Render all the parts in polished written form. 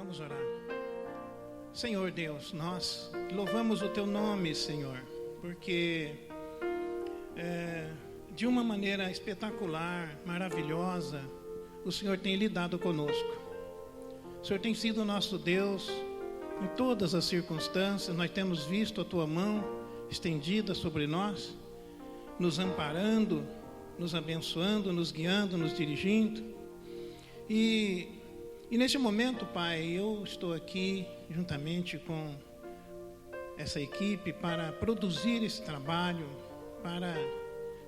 Vamos orar. Senhor Deus, nós louvamos o Teu nome, Senhor, porque de uma maneira espetacular, maravilhosa, o Senhor tem lidado conosco. O Senhor tem sido o nosso Deus em todas as circunstâncias. Nós temos visto a Tua mão estendida sobre nós, nos amparando, nos abençoando, nos guiando, nos dirigindo. E neste momento, Pai, eu estou aqui juntamente com essa equipe para produzir esse trabalho, para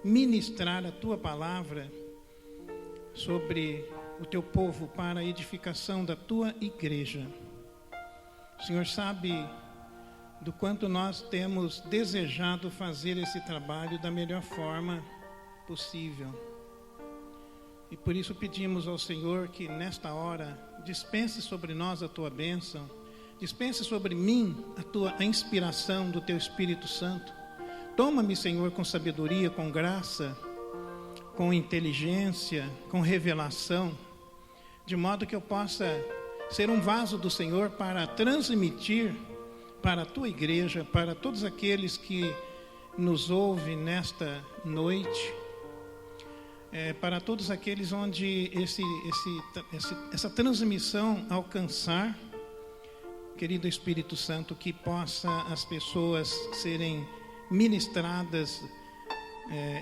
ministrar a Tua palavra sobre o Teu povo, para a edificação da Tua igreja. O Senhor sabe do quanto nós temos desejado fazer esse trabalho da melhor forma possível. E por isso pedimos ao Senhor que nesta hora dispense sobre nós a Tua bênção, dispense sobre mim a inspiração do Teu Espírito Santo. Toma-me, Senhor, com sabedoria, com graça, com inteligência, com revelação, de modo que eu possa ser um vaso do Senhor para transmitir para a Tua igreja, para todos aqueles que nos ouvem nesta noite, para todos aqueles onde essa transmissão alcançar, querido Espírito Santo, que possa as pessoas serem ministradas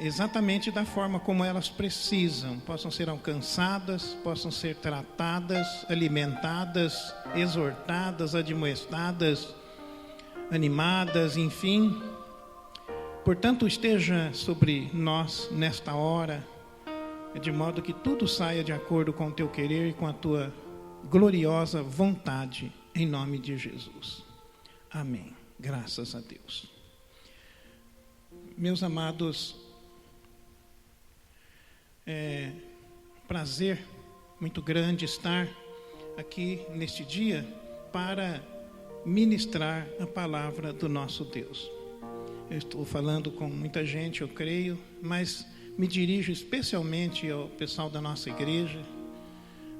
exatamente da forma como elas precisam, possam ser alcançadas, possam ser tratadas, alimentadas, exortadas, admoestadas, animadas, enfim. Portanto, esteja sobre nós nesta hora, de modo que tudo saia de acordo com o Teu querer e com a Tua gloriosa vontade, em nome de Jesus. Amém. Graças a Deus. Meus amados, prazer muito grande estar aqui neste dia para ministrar a palavra do nosso Deus. Eu estou falando com muita gente, eu creio, mas me dirijo especialmente ao pessoal da nossa igreja,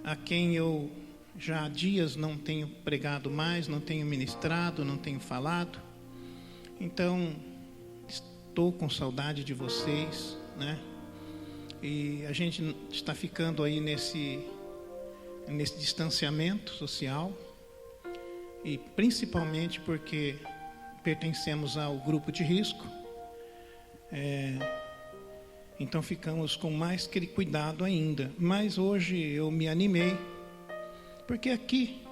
a quem eu já há dias não tenho pregado mais, não tenho ministrado, não tenho falado. Então, estou com saudade de vocês, né? E a gente está ficando aí nesse distanciamento social, e principalmente porque pertencemos ao grupo de risco. Então ficamos com mais cuidado ainda. Mas hoje eu me animei, porque aqui,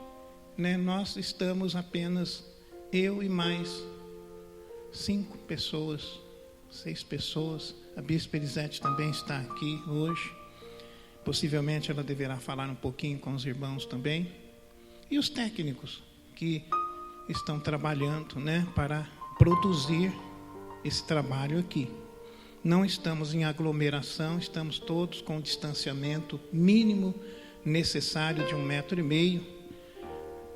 né, nós estamos apenas eu e mais 5 pessoas, 6 pessoas. A Bispa Elisete também está aqui hoje. Possivelmente ela deverá falar um pouquinho com os irmãos também. E os técnicos que estão trabalhando, né, para produzir esse trabalho aqui. Não estamos em aglomeração, estamos todos com o distanciamento mínimo necessário de 1,5 metro.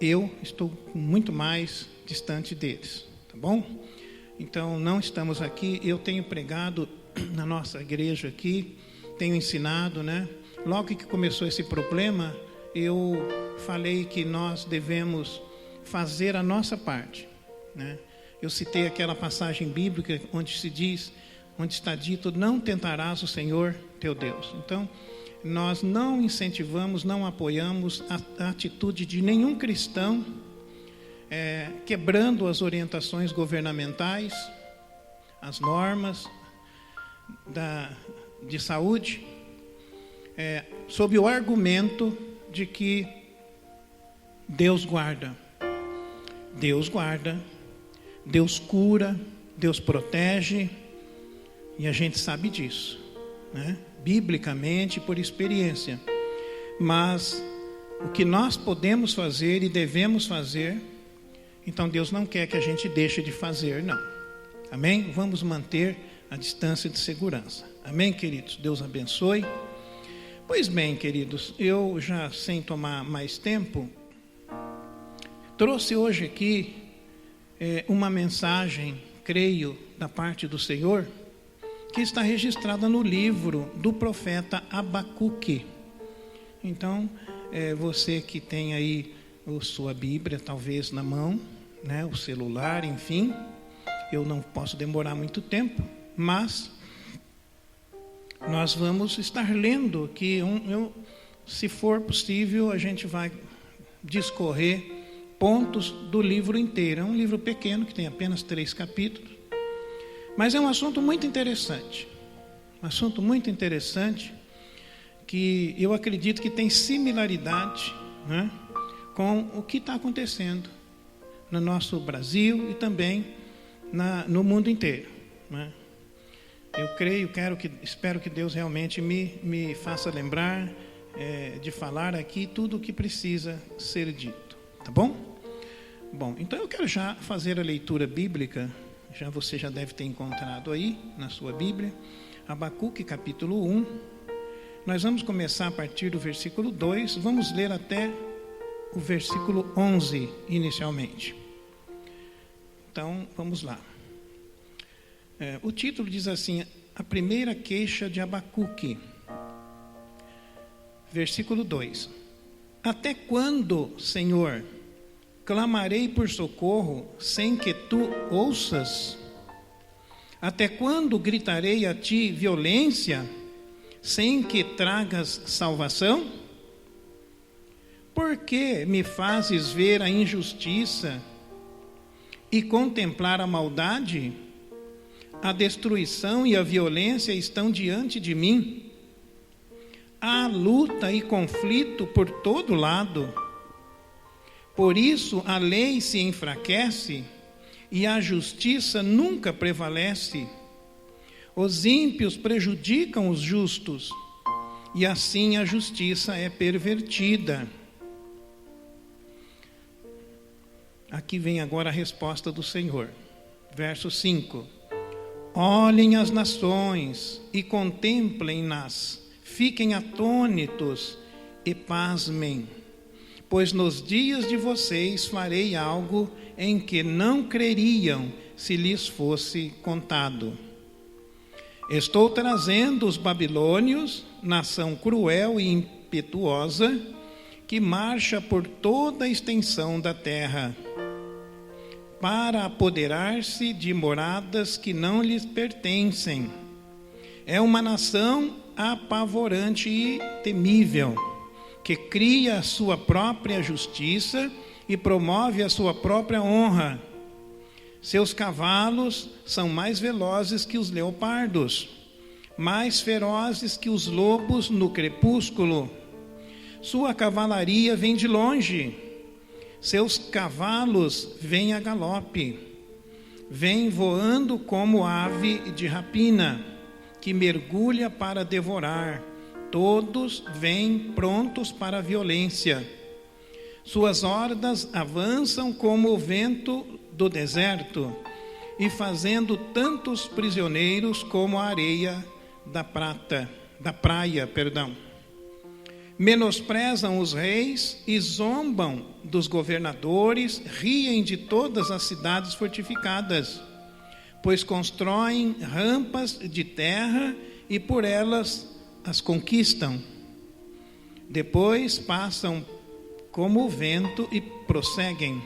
Eu estou muito mais distante deles, tá bom? Então, não estamos aqui. Eu tenho pregado na nossa igreja aqui, tenho ensinado, né? Logo que começou esse problema, eu falei que nós devemos fazer a nossa parte, né? Eu citei aquela passagem bíblica onde se diz, onde está dito: não tentarás o Senhor teu Deus. Então, nós não incentivamos, não apoiamos a atitude de nenhum cristão quebrando as orientações governamentais, as normas de saúde, sob o argumento de que Deus guarda, Deus cura, Deus protege, e a gente sabe disso, né? Biblicamente, por experiência. Mas o que nós podemos fazer e devemos fazer, então Deus não quer que a gente deixe de fazer, não. Amém? Vamos manter a distância de segurança. Amém, queridos? Deus abençoe. Pois bem, queridos, eu já sem tomar mais tempo, trouxe hoje aqui uma mensagem, creio, da parte do Senhor, que está registrada no livro do profeta Abacuque. Então, você que tem aí ou sua Bíblia, talvez na mão, né, o celular, enfim. Eu não posso demorar muito tempo, mas nós vamos estar lendo aqui, se for possível, a gente vai discorrer pontos do livro inteiro. É um livro pequeno, que tem apenas 3 capítulos, mas é um assunto muito interessante. Um assunto muito interessante, que eu acredito que tem similaridade, né, com o que está acontecendo no nosso Brasil e também no mundo inteiro, né? Eu creio, espero que Deus realmente me faça lembrar de falar aqui tudo o que precisa ser dito, tá bom? Bom, então eu quero já fazer a leitura bíblica. Você já deve ter encontrado aí na sua Bíblia, Abacuque capítulo 1. Nós vamos começar a partir do versículo 2, vamos ler até o versículo 11 inicialmente. Então, vamos lá. O título diz assim: a primeira queixa de Abacuque. Versículo 2: até quando, Senhor, clamarei por socorro sem que tu ouças? Até quando gritarei a ti violência sem que tragas salvação? Por que me fazes ver a injustiça e contemplar a maldade? A destruição e a violência estão diante de mim. Há luta e conflito por todo lado. Por isso a lei se enfraquece e a justiça nunca prevalece. Os ímpios prejudicam os justos e assim a justiça é pervertida. Aqui vem agora a resposta do Senhor. Verso 5. Olhem as nações e contemplem-nas, fiquem atônitos e pasmem, pois nos dias de vocês farei algo em que não creriam se lhes fosse contado. Estou trazendo os babilônios, nação cruel e impetuosa, que marcha por toda a extensão da terra, para apoderar-se de moradas que não lhes pertencem. É uma nação apavorante e temível, que cria a sua própria justiça e promove a sua própria honra. Seus cavalos são mais velozes que os leopardos, mais ferozes que os lobos no crepúsculo. Sua cavalaria vem de longe, seus cavalos vêm a galope, vêm voando como ave de rapina, que mergulha para devorar. Todos vêm prontos para a violência. Suas hordas avançam como o vento do deserto, e fazendo tantos prisioneiros como a areia da praia. Menosprezam os reis e zombam dos governadores, riem de todas as cidades fortificadas, pois constroem rampas de terra e por elas as conquistam. Depois passam como o vento e prosseguem,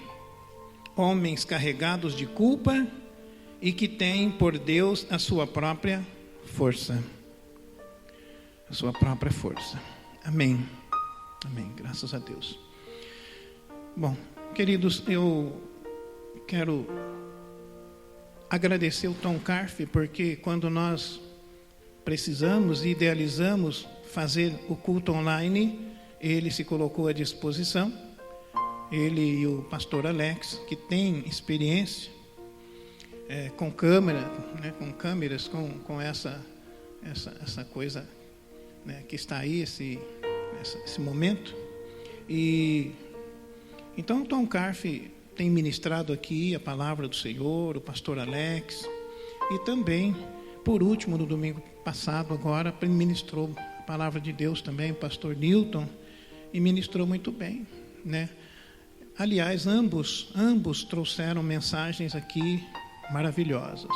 homens carregados de culpa e que têm por Deus a sua própria força. A sua própria força. Amém. Amém. Graças a Deus. Bom, queridos, eu quero agradecer o Tom Carfe, porque quando nós precisamos e idealizamos fazer o culto online, ele se colocou à disposição. Ele e o pastor Alex, que tem experiência com câmera, né, com câmeras, com essa coisa, né, que está aí, esse momento. E então o Tom Carfe tem ministrado aqui a palavra do Senhor, o pastor Alex, e também, por último, no domingo passado, agora, ministrou a palavra de Deus também, o pastor Newton, e ministrou muito bem, né? Aliás, ambos trouxeram mensagens aqui maravilhosas.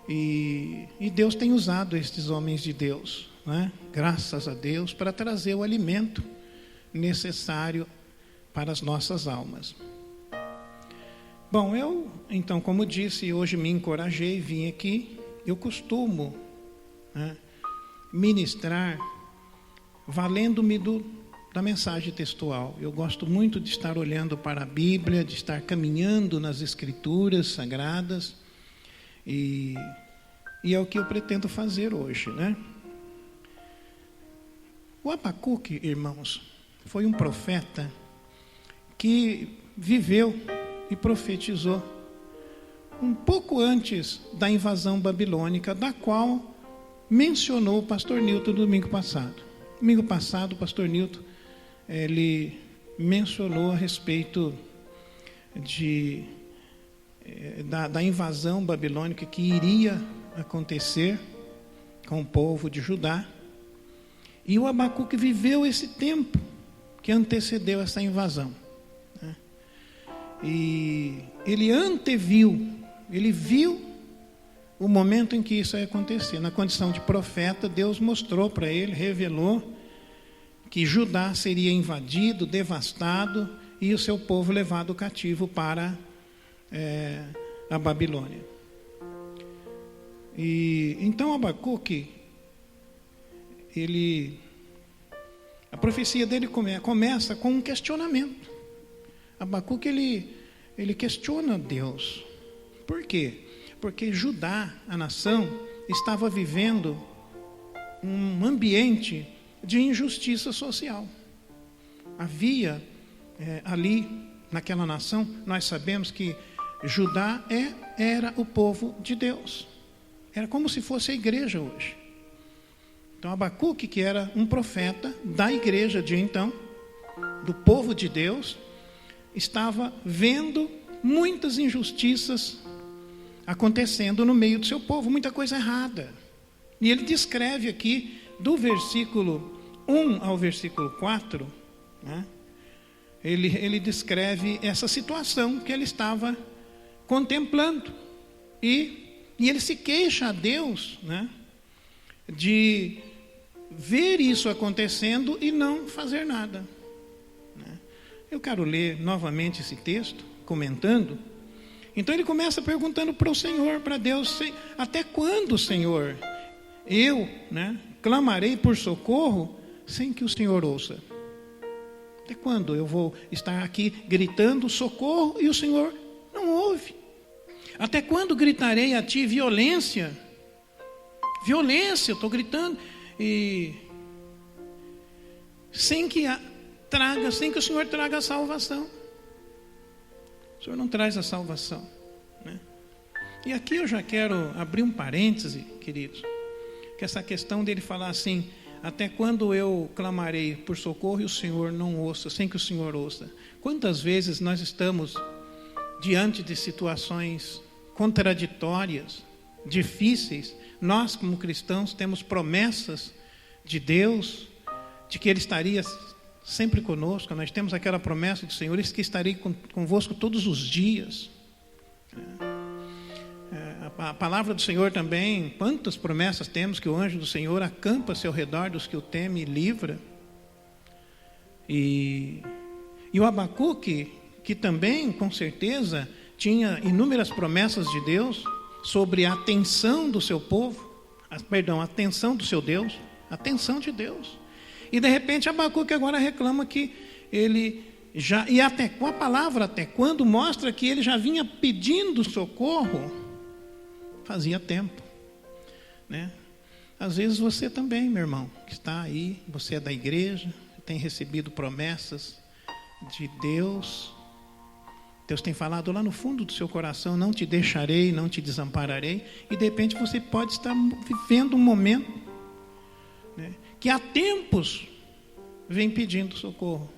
E Deus tem usado estes homens de Deus, né? Graças a Deus, para trazer o alimento necessário para as nossas almas. Bom, eu, então, como disse, hoje me encorajei, vim aqui. Eu costumo, né, ministrar valendo-me da mensagem textual. Eu gosto muito de estar olhando para a Bíblia, de estar caminhando nas Escrituras Sagradas, e é o que eu pretendo fazer hoje, né? O Abacuque, irmãos, foi um profeta que viveu e profetizou um pouco antes da invasão babilônica, da qual mencionou o pastor Newton no domingo passado. Domingo passado, o pastor Newton, ele mencionou a respeito da invasão babilônica que iria acontecer com o povo de Judá. E o Abacuque viveu esse tempo que antecedeu essa invasão, né? E ele anteviu, ele viu o momento em que isso ia acontecer. Na condição de profeta, Deus mostrou para ele, revelou que Judá seria invadido, devastado e o seu povo levado cativo para a Babilônia. E então Abacuque, a profecia dele começa com um questionamento. Abacuque ele questiona Deus. Por quê? Porque Judá, a nação, estava vivendo um ambiente de injustiça social. Havia ali, naquela nação, nós sabemos que Judá era o povo de Deus. Era como se fosse a igreja hoje. Então Abacuque, que era um profeta da igreja de então, do povo de Deus, estava vendo muitas injustiças acontecendo no meio do seu povo, muita coisa errada. E ele descreve aqui, do versículo 1 ao versículo 4, né, ele descreve essa situação que ele estava contemplando. E ele se queixa a Deus, né, de ver isso acontecendo e não fazer nada, né? Eu quero ler novamente esse texto, comentando. Então ele começa perguntando para o Senhor, para Deus: até quando, Senhor, eu, né, clamarei por socorro sem que o Senhor ouça? Até quando eu vou estar aqui gritando socorro e o Senhor não ouve? Até quando gritarei a ti violência? Violência, eu estou gritando, e sem que o Senhor traga a salvação. O Senhor não traz a salvação, né? E aqui eu já quero abrir um parêntese, queridos, que essa questão dele falar assim: até quando eu clamarei por socorro e o Senhor não ouça, sem que o Senhor ouça? Quantas vezes nós estamos diante de situações contraditórias, difíceis? Nós, como cristãos, temos promessas de Deus, de que Ele estaria sempre conosco. Nós temos aquela promessa do Senhor, que estarei convosco todos os dias. A palavra do Senhor também, quantas promessas temos, que o anjo do Senhor acampa-se ao redor dos que o temem e livra. E o Abacuque, que também, com certeza, tinha inúmeras promessas de Deus sobre a atenção do seu povo, a atenção do seu Deus, a atenção de Deus. E de repente Abacuque agora reclama que ele já, e até com a palavra até quando, mostra que ele já vinha pedindo socorro fazia tempo, né? Às vezes você também, meu irmão, que está aí, você é da igreja, tem recebido promessas de Deus. Deus tem falado lá no fundo do seu coração: não te deixarei, não te desampararei. E de repente você pode estar vivendo um momento, né, que há tempos vem pedindo socorro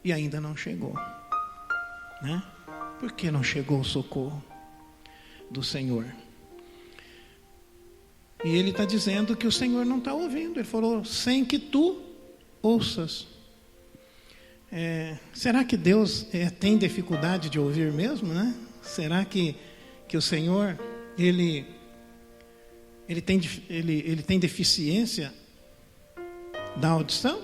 e ainda não chegou, né? Por que não chegou o socorro do Senhor? E ele está dizendo que o Senhor não está ouvindo. Ele falou: sem que tu ouças. Será que Deus tem dificuldade de ouvir mesmo, né? Será que o Senhor ele tem deficiência da audição?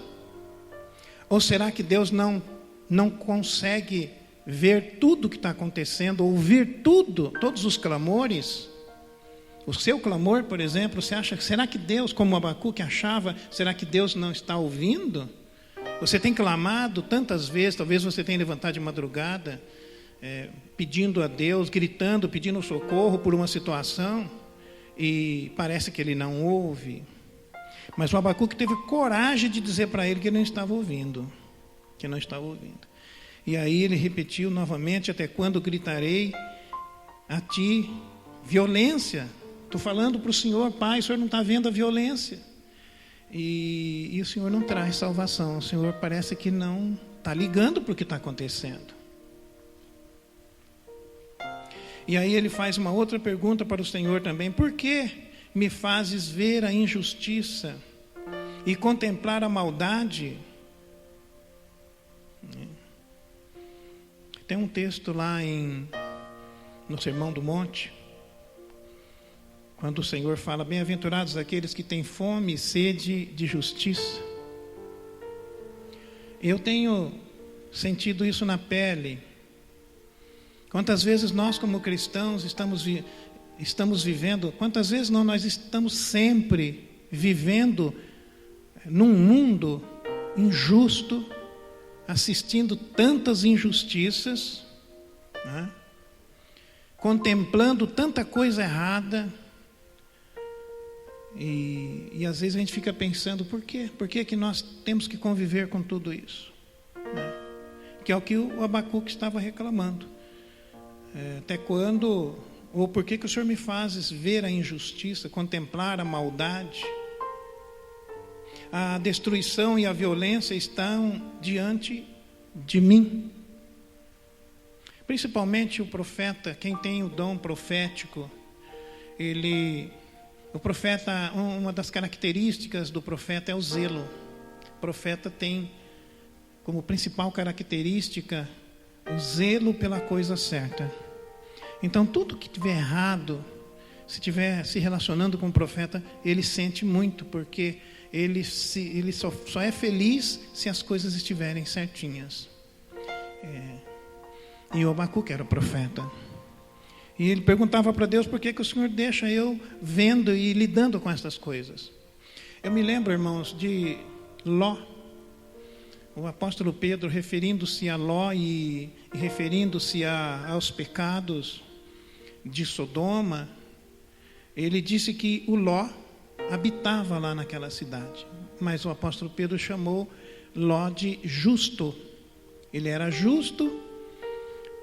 Ou será que Deus não não consegue ver tudo o que está acontecendo, ouvir todos os clamores. O seu clamor, por exemplo, você acha, será que Deus, como Abacuque achava, será que Deus não está ouvindo? Você tem clamado tantas vezes, talvez você tenha levantado de madrugada, pedindo a Deus, gritando, pedindo socorro por uma situação, e parece que Ele não ouve. Mas o Abacuque teve coragem de dizer para ele que ele não estava ouvindo. Que não estava ouvindo. E aí ele repetiu novamente, até quando gritarei a ti violência? Estou falando para o Senhor, Pai, o Senhor não está vendo a violência. E o Senhor não traz salvação. O Senhor parece que não está ligando para o que está acontecendo. E aí ele faz uma outra pergunta para o Senhor também. Por que me fazes ver a injustiça e contemplar a maldade? Tem um texto lá no Sermão do Monte, quando o Senhor fala: bem-aventurados aqueles que têm fome e sede de justiça. Eu tenho sentido isso na pele. Quantas vezes nós, como cristãos, estamos vivendo, quantas vezes não, nós estamos sempre vivendo num mundo injusto, assistindo tantas injustiças, né? Contemplando tanta coisa errada, e às vezes a gente fica pensando, por quê? Por que que nós temos que conviver com tudo isso? Né? Que é o que o Abacuque estava reclamando. Até quando, ou por que que o Senhor me fazes ver a injustiça, contemplar a maldade? A destruição e a violência estão diante de mim. Principalmente o profeta, quem tem o dom profético, o profeta, uma das características do profeta é o zelo. O profeta tem como principal característica o zelo pela coisa certa. Então, tudo que estiver errado, se estiver se relacionando com o profeta, ele sente muito, porque ele só é feliz se as coisas estiverem certinhas. E o Abacuque era o profeta. E ele perguntava para Deus, por que que o Senhor deixa eu vendo e lidando com essas coisas? Eu me lembro, irmãos, de Ló. O apóstolo Pedro, referindo-se a Ló e referindo-se aos pecados de Sodoma, ele disse que o Ló habitava lá naquela cidade. Mas o apóstolo Pedro chamou Ló de justo. Ele era justo,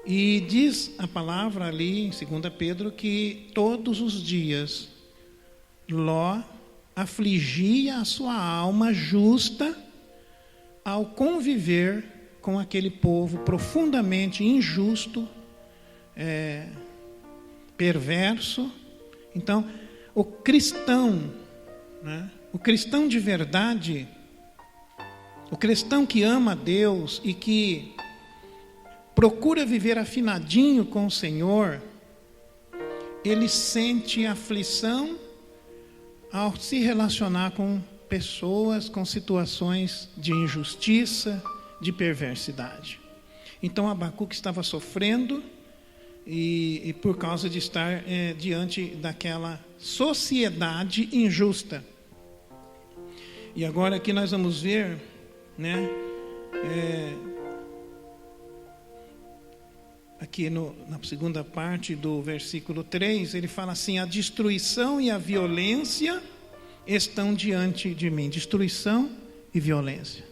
e diz a palavra ali em 2 Pedro que todos os dias Ló afligia a sua alma justa ao conviver com aquele povo profundamente injusto, perverso. Então, o cristão, né? O cristão de verdade, o cristão que ama a Deus e que procura viver afinadinho com o Senhor, ele sente aflição ao se relacionar com pessoas, com situações de injustiça, de perversidade. Então Abacuque estava sofrendo e por causa de estar diante daquela sociedade injusta. E agora aqui nós vamos ver, né, aqui na segunda parte do versículo 3, ele fala assim: a destruição e a violência estão diante de mim. Destruição e violência.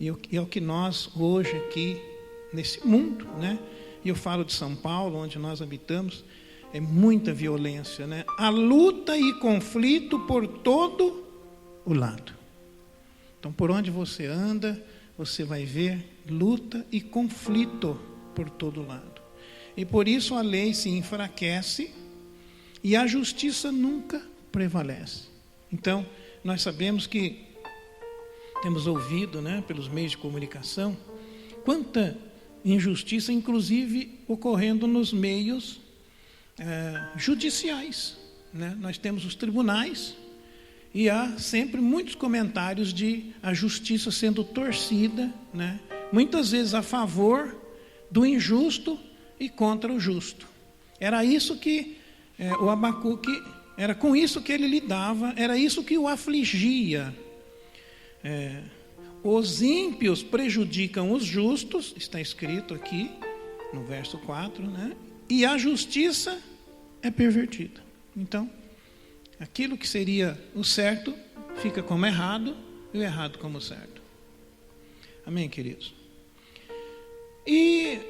E é o que nós hoje aqui, nesse mundo, né? E eu falo de São Paulo, onde nós habitamos, é muita violência, né? A luta e conflito por todo o lado. Então, por onde você anda, você vai ver luta e conflito por todo lado. E por isso a lei se enfraquece e a justiça nunca prevalece. Então, nós sabemos que temos ouvido, né, pelos meios de comunicação, quanta injustiça, inclusive ocorrendo nos meios judiciais, né? Nós temos os tribunais e há sempre muitos comentários de a justiça sendo torcida, né, muitas vezes a favor do injusto e contra o justo. Era isso que o Abacuque, era com isso que ele lidava, era isso que o afligia. Os ímpios prejudicam os justos, está escrito aqui no verso 4, né? E a justiça é pervertida. Então, aquilo que seria o certo fica como errado e o errado como certo. Amém, queridos? E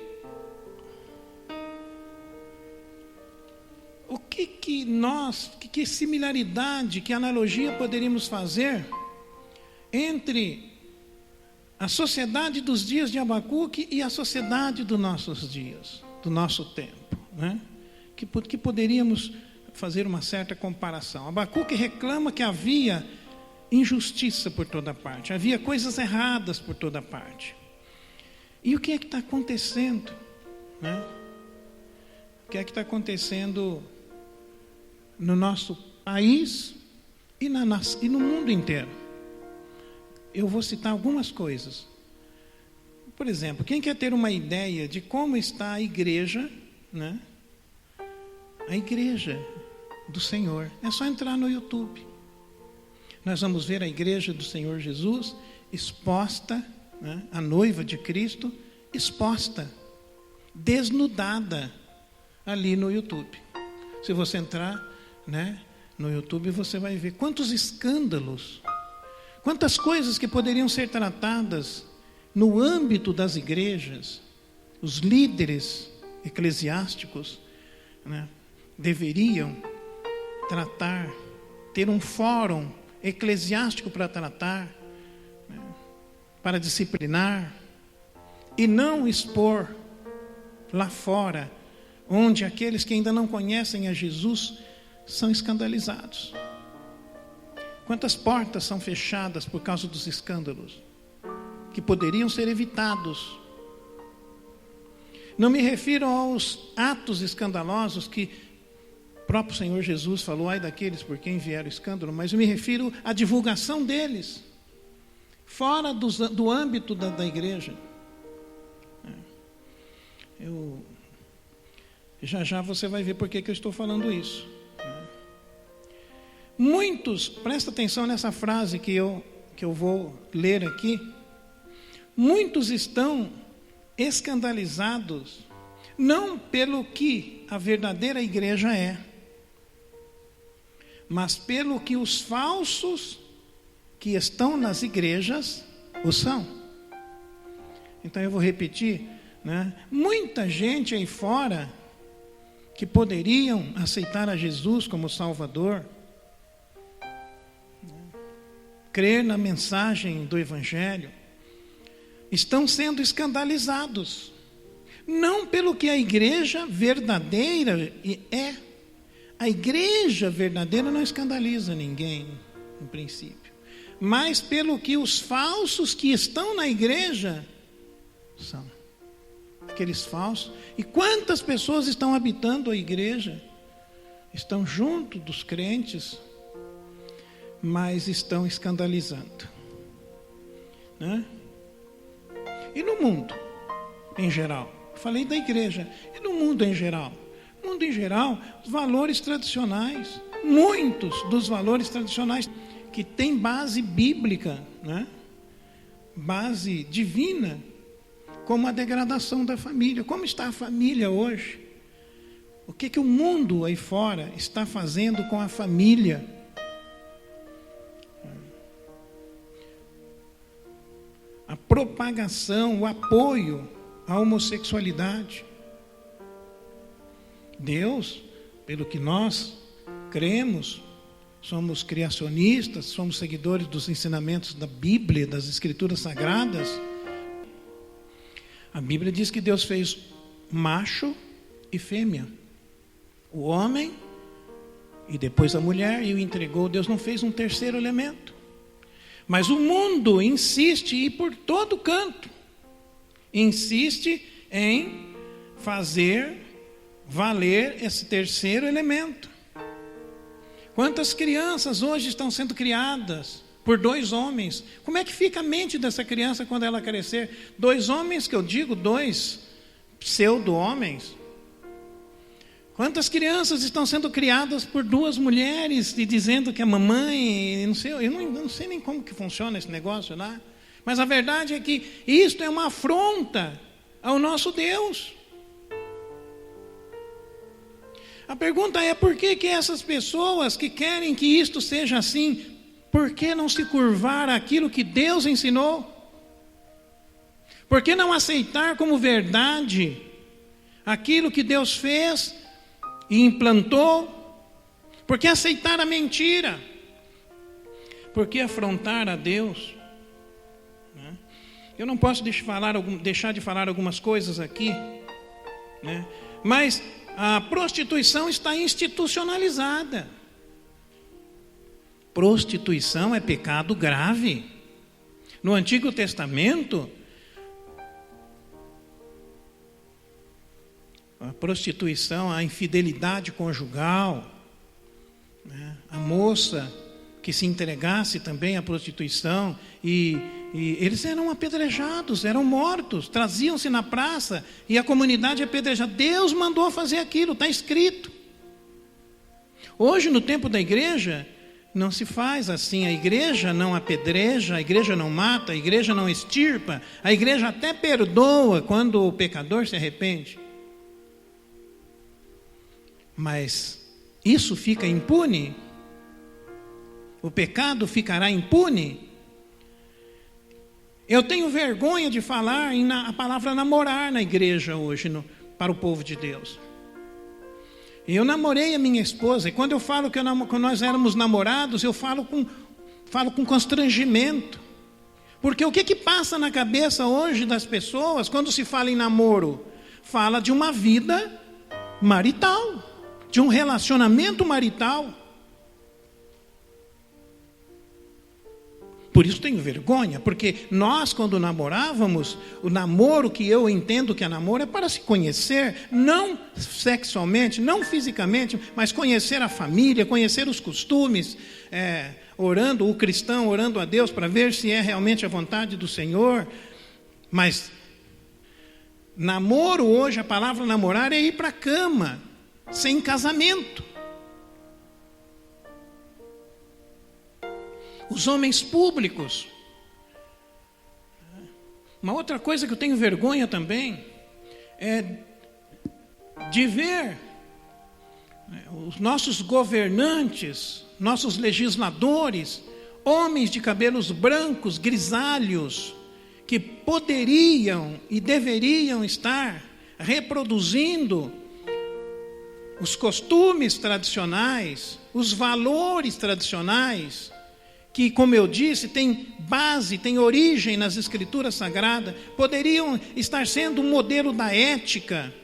que similaridade, que analogia poderíamos fazer entre a sociedade dos dias de Abacuque e a sociedade dos nossos dias, do nosso tempo, né? Que poderíamos fazer uma certa comparação. Abacuque reclama que havia injustiça por toda parte, havia coisas erradas por toda parte. E o que é que está acontecendo, né? O que é que está acontecendo no nosso país e no mundo inteiro? Eu vou citar algumas coisas. Por exemplo, quem quer ter uma ideia de como está a igreja, né? A igreja do Senhor, é só entrar no YouTube. Nós vamos ver a igreja do Senhor Jesus exposta, né? A noiva de Cristo exposta, desnudada ali no YouTube. Se você entrar, né, no YouTube, você vai ver quantos escândalos, quantas coisas que poderiam ser tratadas no âmbito das igrejas. Os líderes eclesiásticos, né, deveriam tratar, ter um fórum eclesiástico para tratar, né, para disciplinar, e não expor lá fora, onde aqueles que ainda não conhecem a Jesus são escandalizados. Quantas portas são fechadas por causa dos escândalos, que poderiam ser evitados. Não me refiro aos atos escandalosos que o próprio Senhor Jesus falou, ai daqueles por quem vier o escândalo, mas eu me refiro à divulgação deles, fora do âmbito da igreja. Já você vai ver por que eu estou falando isso. Muitos, presta atenção nessa frase que eu vou ler aqui. Muitos estão escandalizados, não pelo que a verdadeira igreja é, mas pelo que os falsos que estão nas igrejas o são. Então eu vou repetir, né? Muita gente aí fora que poderiam aceitar a Jesus como Salvador, crer na mensagem do Evangelho, estão sendo escandalizados, não pelo que a igreja verdadeira é. A igreja verdadeira não escandaliza ninguém, no princípio, mas pelo que os falsos que estão na igreja são. Aqueles falsos. E quantas pessoas estão habitando a igreja, estão junto dos crentes, mas estão escandalizando, né? E no mundo em geral, falei da igreja, e no mundo em geral? No mundo em geral, os valores tradicionais, muitos dos valores tradicionais que têm base bíblica, né? Base divina, como a degradação da família. Como está a família hoje? O que o mundo aí fora está fazendo com a família? A propagação, o apoio à homossexualidade. Deus, pelo que nós cremos, somos criacionistas, somos seguidores dos ensinamentos da Bíblia, das Escrituras Sagradas. A Bíblia diz que Deus fez macho e fêmea, o homem e depois a mulher, e o entregou. Deus não fez um terceiro elemento. Mas o mundo insiste, e por todo canto, insiste em fazer valer esse terceiro elemento. Quantas crianças hoje estão sendo criadas por 2 homens. Como é que fica a mente dessa criança quando ela crescer? 2 homens, que eu digo, 2 pseudo-homens. Quantas crianças estão sendo criadas por 2 mulheres e dizendo que é mamãe, não sei, eu não sei nem como que funciona esse negócio lá. Mas a verdade é que isto é uma afronta ao nosso Deus. A pergunta é, por que essas pessoas que querem que isto seja assim, por que não se curvar àquilo que Deus ensinou? Por que não aceitar como verdade aquilo que Deus fez e implantou? Por que aceitar a mentira? Por que afrontar a Deus? Eu não posso deixar de falar algumas coisas aqui, né? Mas a prostituição está institucionalizada. Prostituição é pecado grave. No Antigo Testamento, a prostituição, a infidelidade conjugal, né? A moça que se entregasse também à prostituição e eles eram apedrejados, eram mortos, traziam-se na praça e a comunidade apedrejada. Deus mandou fazer aquilo, está escrito. Hoje, no tempo da igreja, não se faz assim. A igreja não apedreja, a igreja não mata, a igreja não extirpa, a igreja até perdoa quando o pecador se arrepende. Mas isso fica impune? O pecado ficará impune? Eu tenho vergonha de falar a palavra namorar na igreja hoje, para o povo de Deus. Eu namorei a minha esposa, e quando eu falo que nós éramos namorados, eu falo com constrangimento. Porque o que passa na cabeça hoje das pessoas quando se fala em namoro? Fala de uma vida marital, de um relacionamento marital. Por isso tenho vergonha, porque nós, quando namorávamos, o namoro que eu entendo que é namoro é para se conhecer, não sexualmente, não fisicamente, mas conhecer a família, conhecer os costumes, orando, o cristão orando a Deus para ver se é realmente a vontade do Senhor. Mas namoro hoje, a palavra namorar é ir para a cama, sem casamento. Os homens públicos. Uma outra coisa que eu tenho vergonha também é de ver os nossos governantes, nossos legisladores, homens de cabelos brancos, grisalhos, que poderiam e deveriam estar reproduzindo os costumes tradicionais, os valores tradicionais, que, como eu disse, tem base, tem origem nas Escrituras Sagradas, poderiam estar sendo um modelo da ética.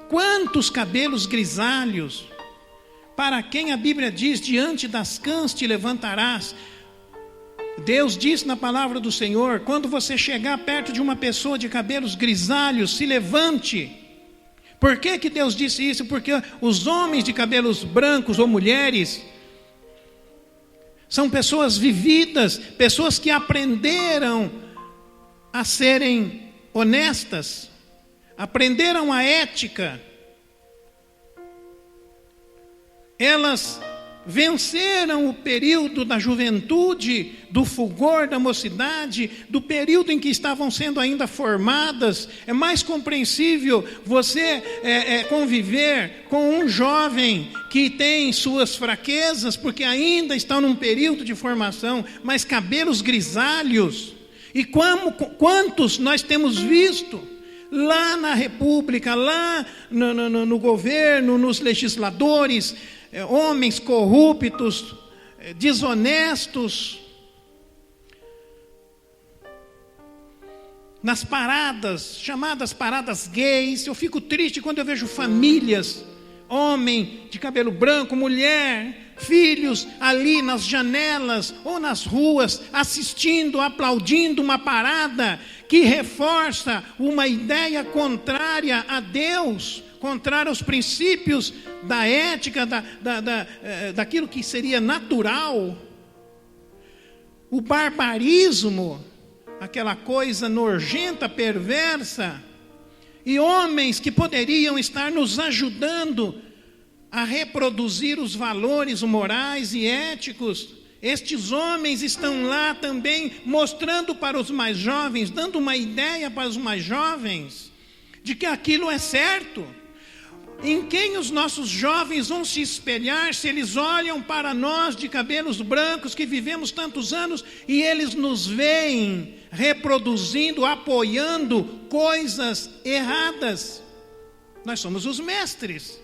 Quantos cabelos grisalhos, para quem a Bíblia diz, diante das cãs te levantarás. Deus diz na palavra do Senhor, quando você chegar perto de uma pessoa de cabelos grisalhos, se levante. Por que Deus disse isso? Porque os homens de cabelos brancos ou mulheres são pessoas vividas, pessoas que aprenderam a serem honestas, aprenderam a ética. Elas venceram o período da juventude, do fulgor da mocidade, do período em que estavam sendo ainda formadas. É mais compreensível você conviver com um jovem que tem suas fraquezas, porque ainda está num período de formação, mas cabelos grisalhos. E quantos nós temos visto lá na República, lá no governo, nos legisladores, homens corruptos, desonestos, nas paradas, chamadas paradas gays. Eu fico triste quando eu vejo famílias, homem de cabelo branco, mulher, filhos ali nas janelas ou nas ruas, assistindo, aplaudindo uma parada que reforça uma ideia contrária a Deus, contrária aos princípios da ética, daquilo que seria natural. o barbarismo, aquela coisa nojenta, perversa, e homens que poderiam estar nos ajudando a reproduzir os valores morais e éticos. Estes homens estão lá também mostrando para os mais jovens, dando uma ideia para os mais jovens de que aquilo é certo. Em quem os nossos jovens vão se espelhar se eles olham para nós de cabelos brancos que vivemos tantos anos e eles nos veem reproduzindo, apoiando coisas erradas? Nós somos os mestres.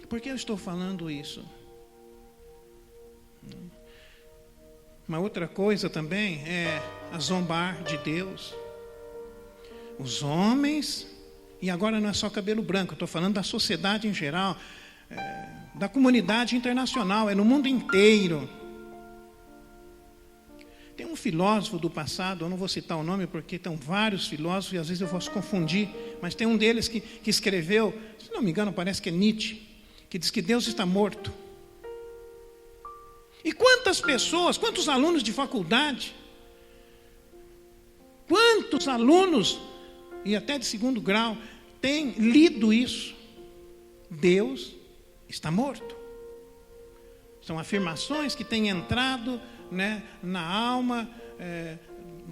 Por que eu estou falando isso? Uma outra coisa também é a zombar de Deus. Os homens, e agora não é só cabelo branco, eu estou falando da sociedade em geral, da comunidade internacional, é no mundo inteiro. Tem um filósofo do passado, eu não vou citar o nome porque estão vários filósofos e às vezes eu posso confundir, mas tem um deles que escreveu, se não me engano parece que é Nietzsche, que diz que Deus está morto. E quantas pessoas, quantos alunos de faculdade, quantos alunos, e até de segundo grau, têm lido isso? Deus está morto. São afirmações que têm entrado, né, na alma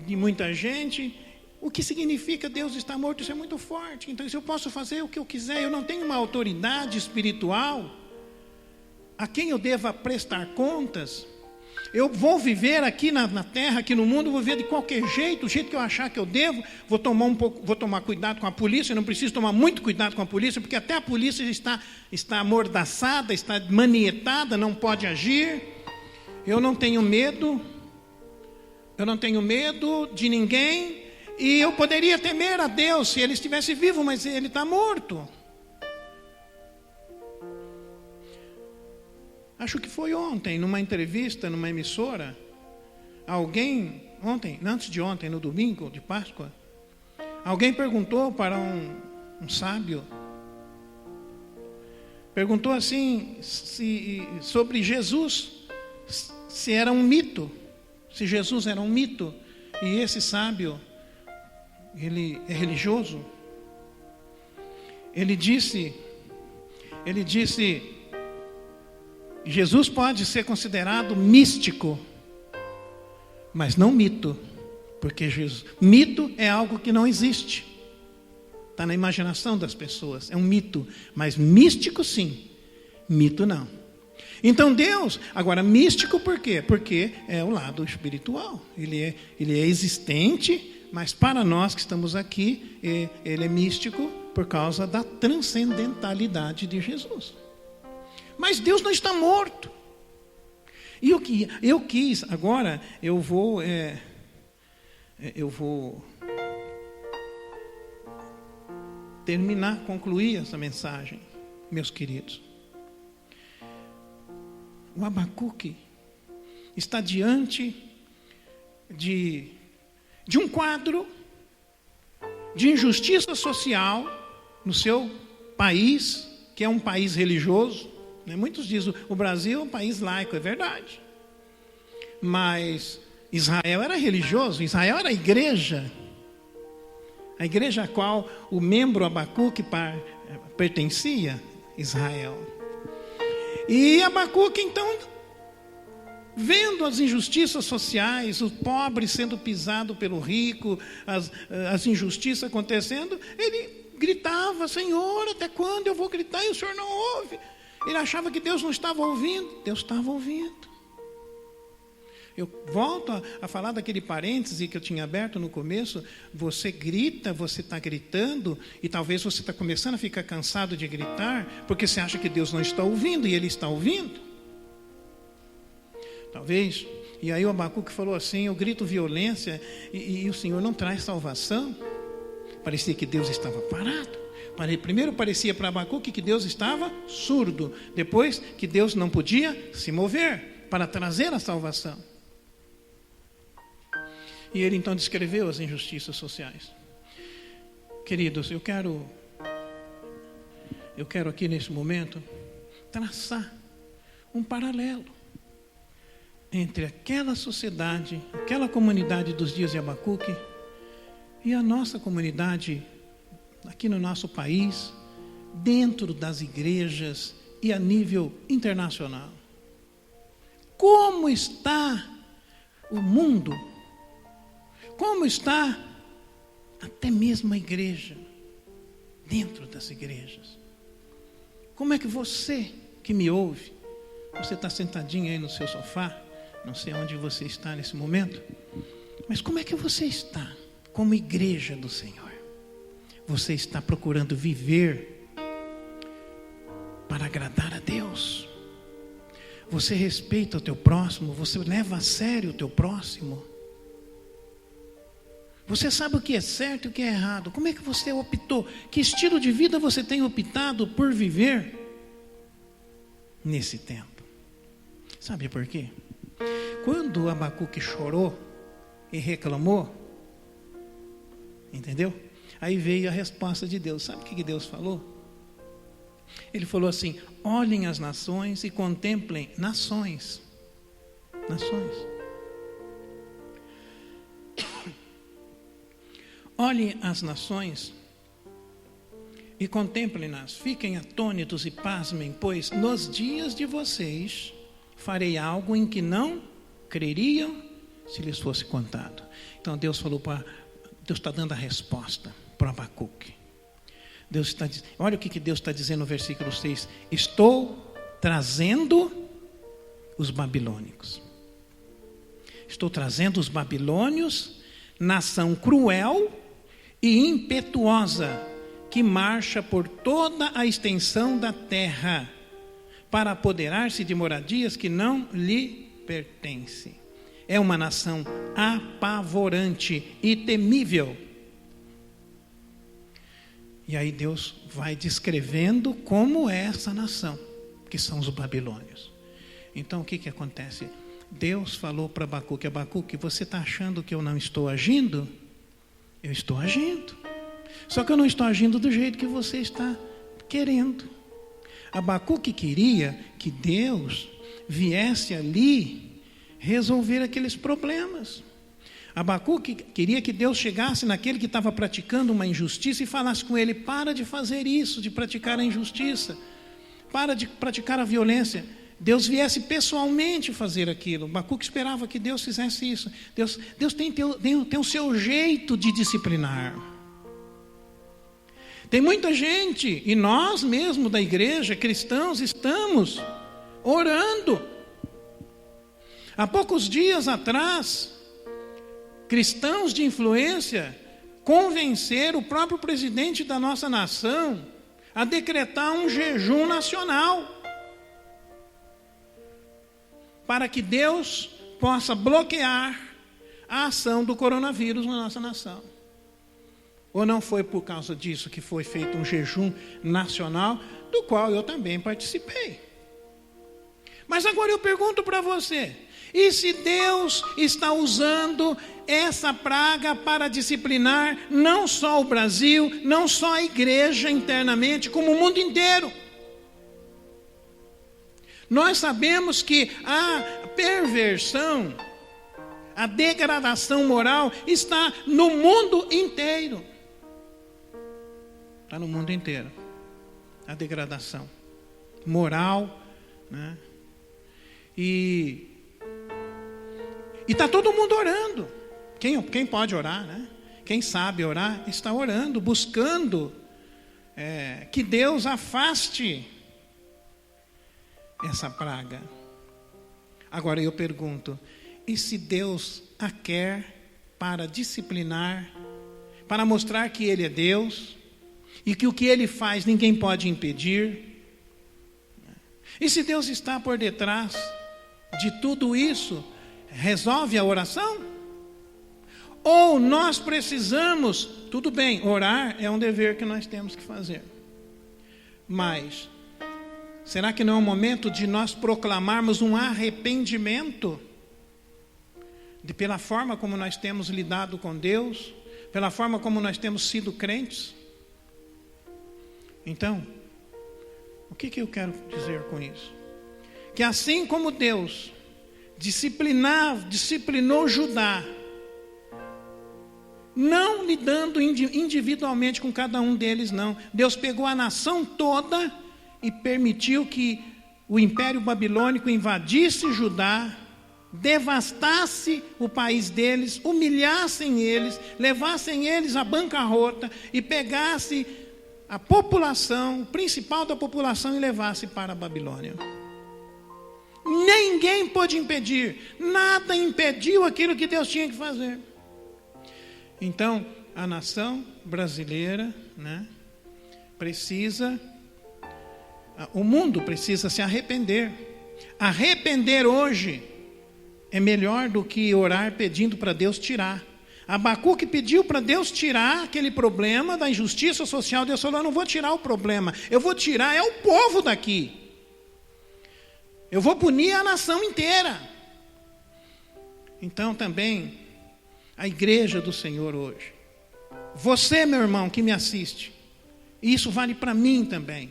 de muita gente. O que significa Deus está morto? Isso é muito forte. Então, se eu posso fazer o que eu quiser, eu não tenho uma autoridade espiritual a quem eu deva prestar contas. Eu vou viver aqui na terra, aqui no mundo, vou viver de qualquer jeito, do jeito que eu achar que eu devo. Vou tomar cuidado com a polícia. Eu não preciso tomar muito cuidado com a polícia, porque até a polícia está amordaçada, está manietada, não pode agir. Eu não tenho medo de ninguém, e eu poderia temer a Deus se ele estivesse vivo, mas ele está morto. Acho que foi ontem, numa entrevista, numa emissora, antes de ontem, no domingo de Páscoa, alguém perguntou para um sábio, perguntou assim, sobre Jesus, se era um mito, se Jesus era um mito, e esse sábio, ele é religioso, ele disse, Jesus pode ser considerado místico, mas não mito, porque mito é algo que não existe, está na imaginação das pessoas, é um mito, mas místico sim, mito não. Então Deus, agora místico por quê? Porque é o lado espiritual, ele é existente, mas para nós que estamos aqui, ele é místico por causa da transcendentalidade de Jesus. Mas Deus não está morto. E eu quis, agora eu vou concluir essa mensagem, meus queridos. O Abacuque está diante de um quadro de injustiça social no seu país, que é um país religioso. Muitos dizem o Brasil é um país laico, é verdade. Mas Israel era religioso, Israel era a igreja a qual o membro Abacuque pertencia, Israel. E Abacuque, então, vendo as injustiças sociais, o pobre sendo pisado pelo rico, as injustiças acontecendo, ele gritava: Senhor, até quando eu vou gritar e o Senhor não ouve? Ele achava que Deus não estava ouvindo. Deus estava ouvindo. Eu volto a falar daquele parêntese que eu tinha aberto no começo. Você grita, você está gritando, e talvez você está começando a ficar cansado de gritar, porque você acha que Deus não está ouvindo, e Ele está ouvindo. Talvez. E aí o Abacuque falou assim: eu grito violência, e o Senhor não traz salvação. Parecia que Deus estava parado. Primeiro parecia para Abacuque que Deus estava surdo. Depois que Deus não podia se mover para trazer a salvação. E ele então descreveu as injustiças sociais. Queridos, eu quero aqui nesse momento traçar um paralelo entre aquela sociedade, aquela comunidade dos dias de Abacuque e a nossa comunidade aqui no nosso país, dentro das igrejas e a nível internacional. Como está o mundo? Como está até mesmo a igreja, dentro das igrejas? Como é que você que me ouve, você está sentadinho aí no seu sofá, não sei onde você está nesse momento, mas como é que você está como igreja do Senhor? Você está procurando viver para agradar a Deus? Você respeita o teu próximo? Você leva a sério o teu próximo? Você sabe o que é certo e o que é errado? Como é que você optou? Que estilo de vida você tem optado por viver nesse tempo? Sabe por quê? Quando Abacuque chorou e reclamou, entendeu? Aí veio a resposta de Deus. Sabe o que Deus falou? Ele falou assim: olhem as nações e contemplem nações. Nações. Olhem as nações e contemplem-nas. Fiquem atônitos e pasmem, pois nos dias de vocês farei algo em que não creriam se lhes fosse contado. Então Deus falou Deus está dando a resposta para Abacuque. Deus está dizendo, olha o que Deus está dizendo no versículo 6. Estou trazendo os babilônicos. Estou trazendo os babilônios, nação cruel e impetuosa, que marcha por toda a extensão da terra, para apoderar-se de moradias que não lhe pertencem. É uma nação apavorante e temível. E aí Deus vai descrevendo como é essa nação, que são os babilônios. Então o que acontece? Deus falou para Abacuque: Abacuque, você está achando que eu não estou agindo? Eu estou agindo. Só que eu não estou agindo do jeito que você está querendo. Abacuque queria que Deus viesse ali resolver aqueles problemas. Abacuque queria que Deus chegasse naquele que estava praticando uma injustiça e falasse com ele: para de fazer isso, de praticar a injustiça, para de praticar a violência. Deus viesse pessoalmente fazer aquilo. Abacuque esperava que Deus fizesse isso. Deus tem o seu jeito de disciplinar. Tem muita gente, e nós mesmo da igreja, cristãos, estamos orando. Há poucos dias atrás, cristãos de influência convenceram o próprio presidente da nossa nação a decretar um jejum nacional, para que Deus possa bloquear a ação do coronavírus na nossa nação. Ou não foi por causa disso que foi feito um jejum nacional, do qual eu também participei. Mas agora eu pergunto para você: e se Deus está usando essa praga para disciplinar não só o Brasil, não só a igreja internamente, como o mundo inteiro? Nós sabemos que a perversão, a degradação moral está no mundo inteiro. Está no mundo inteiro. A degradação moral, né? E está todo mundo orando. Quem pode orar, né? Quem sabe orar, está orando, buscando que Deus afaste essa praga. Agora eu pergunto: e se Deus a quer para disciplinar, para mostrar que Ele é Deus, e que o que Ele faz ninguém pode impedir? E se Deus está por detrás de tudo isso, resolve a oração? Ou nós precisamos, tudo bem, orar é um dever que nós temos que fazer, mas será que não é o momento de nós proclamarmos um arrependimento pela forma como nós temos lidado com Deus, pela forma como nós temos sido crentes? Então, o que eu quero dizer com isso? Que assim como Deus disciplinou Judá, não lidando individualmente com cada um deles, não. Deus pegou a nação toda e permitiu que o Império Babilônico invadisse Judá, devastasse o país deles, humilhassem eles, levassem eles à bancarrota e pegasse a população, o principal da população, e levasse para a Babilônia. Ninguém pôde impedir, nada impediu aquilo que Deus tinha que fazer. Então, a nação brasileira, o mundo precisa se arrepender. Arrepender hoje é melhor do que orar pedindo para Deus tirar. Abacuque pediu para Deus tirar aquele problema da injustiça social. Deus falou: eu não vou tirar o problema, eu vou tirar o povo daqui. Eu vou punir a nação inteira. Então também, a igreja do Senhor hoje, você, meu irmão, que me assiste, e isso vale para mim também,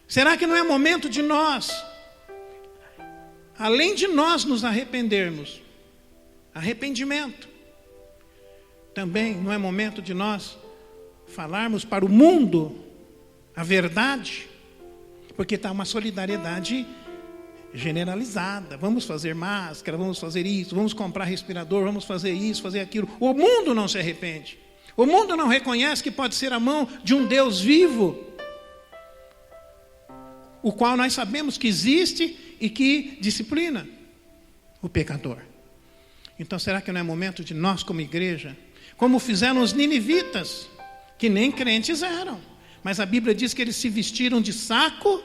será que não é momento de nós, além de nós nos arrependermos, arrependimento, também não é momento de nós falarmos para o mundo a verdade? Porque está uma solidariedade generalizada. Vamos fazer máscara, vamos fazer isso, vamos comprar respirador, vamos fazer isso, fazer aquilo. O mundo não se arrepende. O mundo não reconhece que pode ser a mão de um Deus vivo, o qual nós sabemos que existe e que disciplina o pecador. Então, será que não é momento de nós, como igreja, como fizeram os ninivitas, que nem crentes eram, mas a Bíblia diz que eles se vestiram de saco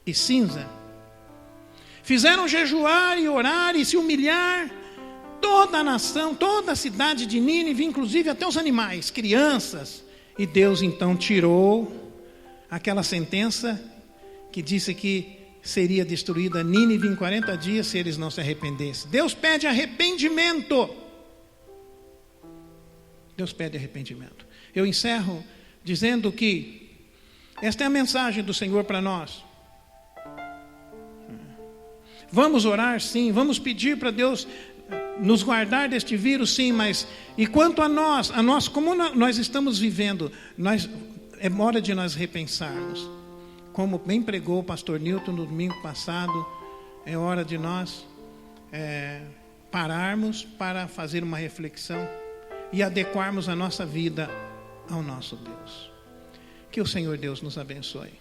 e cinza, fizeram jejuar e orar e se humilhar, toda a nação, toda a cidade de Nínive, inclusive até os animais, crianças, e Deus então tirou aquela sentença que disse que seria destruída Nínive em 40 dias se eles não se arrependessem. Deus pede arrependimento. Deus pede arrependimento. Eu encerro dizendo que esta é a mensagem do Senhor para nós. Vamos orar, sim, vamos pedir para Deus nos guardar deste vírus, sim, mas e quanto a nós, como nós estamos vivendo, é hora de nós repensarmos. Como bem pregou o pastor Newton no domingo passado, é hora de nós pararmos para fazer uma reflexão e adequarmos a nossa vida ao nosso Deus. Que o Senhor Deus nos abençoe.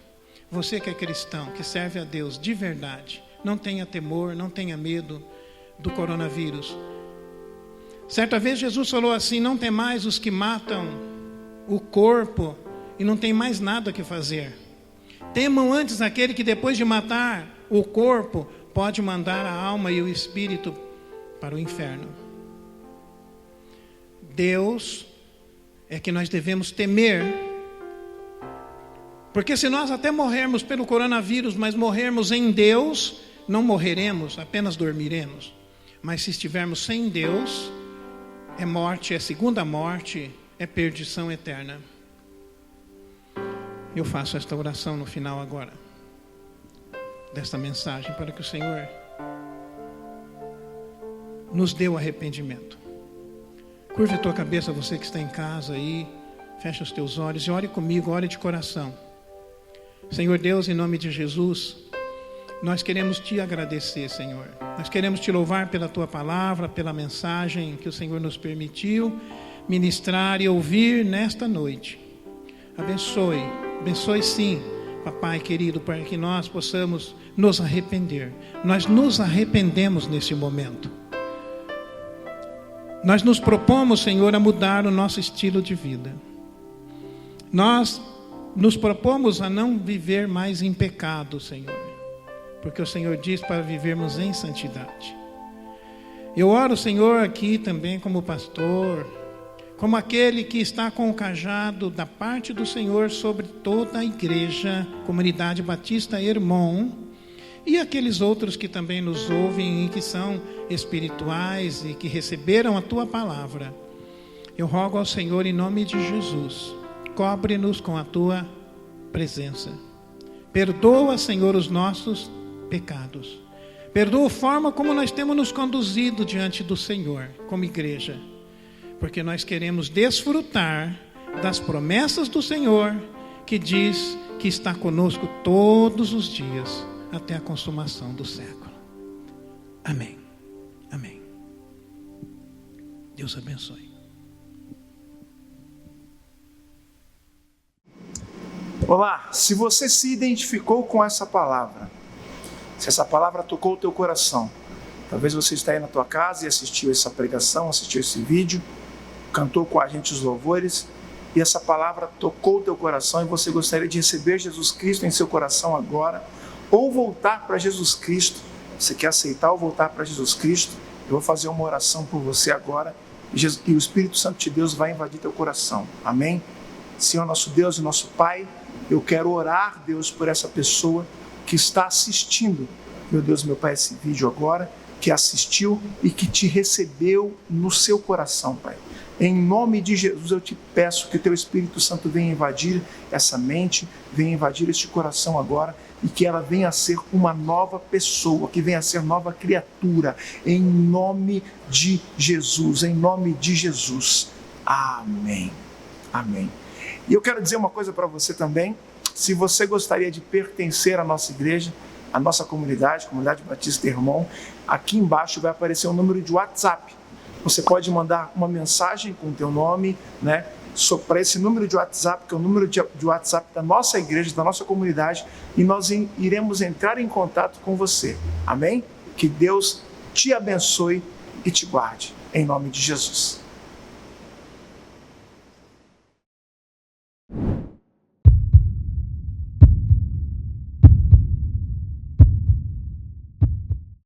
Você que é cristão, que serve a Deus de verdade, não tenha temor, não tenha medo do coronavírus. Certa vez Jesus falou assim: não temais os que matam o corpo e não tem mais nada que fazer. Temam antes aquele que depois de matar o corpo pode mandar a alma e o espírito para o inferno. Deus é que nós devemos temer, porque se nós até morrermos pelo coronavírus, mas morrermos em Deus, não morreremos, apenas dormiremos. Mas se estivermos sem Deus, é morte, é segunda morte, é perdição eterna. Eu faço esta oração no final agora desta mensagem, para que o Senhor nos dê o arrependimento. Curve a tua cabeça, você que está em casa aí, fecha os teus olhos e ore comigo, ore de coração. Senhor Deus, em nome de Jesus, nós queremos te agradecer, Senhor. Nós queremos te louvar pela tua palavra, pela mensagem que o Senhor nos permitiu ministrar e ouvir nesta noite. Abençoe sim, papai querido, para que nós possamos nos arrepender. Nós nos arrependemos nesse momento. Nós nos propomos, Senhor, a mudar o nosso estilo de vida. Nós nos propomos a não viver mais em pecado, Senhor, porque o Senhor diz para vivermos em santidade. Eu oro, Senhor, aqui também como pastor, como aquele que está com o cajado da parte do Senhor sobre toda a igreja, Comunidade Batista Hermon, e aqueles outros que também nos ouvem e que são espirituais e que receberam a tua palavra. Eu rogo ao Senhor em nome de Jesus, cobre-nos com a tua presença. Perdoa, Senhor, os nossos pecados. Perdoa a forma como nós temos nos conduzido diante do Senhor, como igreja. Porque nós queremos desfrutar das promessas do Senhor, que diz que está conosco todos os dias, até a consumação do século. Amém. Amém. Deus abençoe. Olá, se você se identificou com essa palavra, se essa palavra tocou o teu coração, talvez você está aí na tua casa e assistiu essa pregação, assistiu esse vídeo, cantou com a gente os louvores, e essa palavra tocou o teu coração e você gostaria de receber Jesus Cristo em seu coração agora, ou voltar para Jesus Cristo. Você quer aceitar ou voltar para Jesus Cristo? Eu vou fazer uma oração por você agora, e o Espírito Santo de Deus vai invadir teu coração. Amém? Senhor nosso Deus e nosso Pai, eu quero orar, Deus, por essa pessoa que está assistindo, meu Deus, meu Pai, esse vídeo agora, que assistiu e que te recebeu no seu coração, Pai. Em nome de Jesus, eu te peço que o teu Espírito Santo venha invadir essa mente, venha invadir este coração agora, e que ela venha a ser uma nova pessoa, que venha a ser nova criatura, em nome de Jesus, em nome de Jesus. Amém. Amém. E eu quero dizer uma coisa para você também. Se você gostaria de pertencer à nossa igreja, à nossa comunidade, Comunidade Batista Irmão, aqui embaixo vai aparecer um número de WhatsApp. Você pode mandar uma mensagem com o teu nome, né, para esse número de WhatsApp, que é o número de WhatsApp da nossa igreja, da nossa comunidade, e nós iremos entrar em contato com você. Amém? Que Deus te abençoe e te guarde. Em nome de Jesus.